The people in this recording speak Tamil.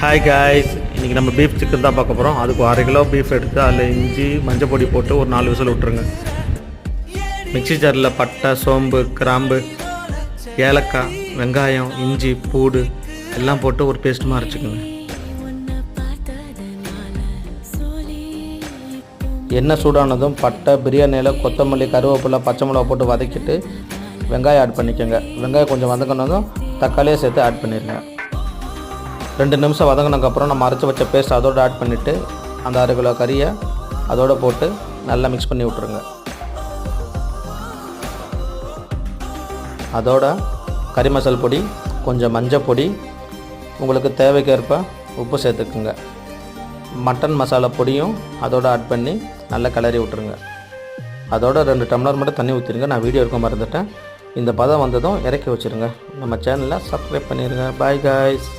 ஹாய் காய்ஸ், இன்றைக்கி நம்ம பீஃப் சிக்கன் தான் பார்க்க போகிறோம். அதுக்கு 1/2 கிலோ பீஃப் எடுத்து அதில் இஞ்சி மஞ்சள் பொடி போட்டு ஒரு 4 விசில் விட்டுருங்க. மிக்ஸி ஜாரில் பட்டை, சோம்பு, கிராம்பு, ஏலக்காய், வெங்காயம், இஞ்சி, பூடு எல்லாம் போட்டு ஒரு பேஸ்ட்டுமா அரைச்சிக்கோங்க. எண்ணெய் சூடானதும் பட்டை, பிரியாணியில் கொத்தமல்லி, கருவேப்பிலை, பச்சை மிளகா போட்டு வதக்கிட்டு வெங்காயம் ஆட் பண்ணிக்கோங்க. வெங்காயம் கொஞ்சம் வதங்கினதும் தக்காளியை சேர்த்து ஆட் பண்ணிடுங்க. 2 நிமிஷம் வதங்கினதுக்கப்புறம் நம்ம அரைச்சி வச்ச பேஸ்ட் அதோடு ஆட் பண்ணிவிட்டு அந்த 1/2 கிலோ கறியை அதோடு போட்டு நல்லா மிக்ஸ் பண்ணி விட்ருங்க. அதோட கறி மசால் பொடி, கொஞ்சம் மஞ்சள் பொடி, உங்களுக்கு தேவைக்கேற்ப உப்பு சேர்த்துக்குங்க. மட்டன் மசாலா பொடியும் அதோடு ஆட் பண்ணி நல்லா கிளறி விட்ருங்க. அதோட 2 டம்ளர் மட்டும் தண்ணி ஊற்றிடுங்க. நான் வீடியோ இருக்க மறந்துட்டேன். இந்த பதம் வந்ததும் இறக்கி வச்சுருங்க. நம்ம சேனலை சப்ஸ்கிரைப் பண்ணிடுங்க. Bye guys.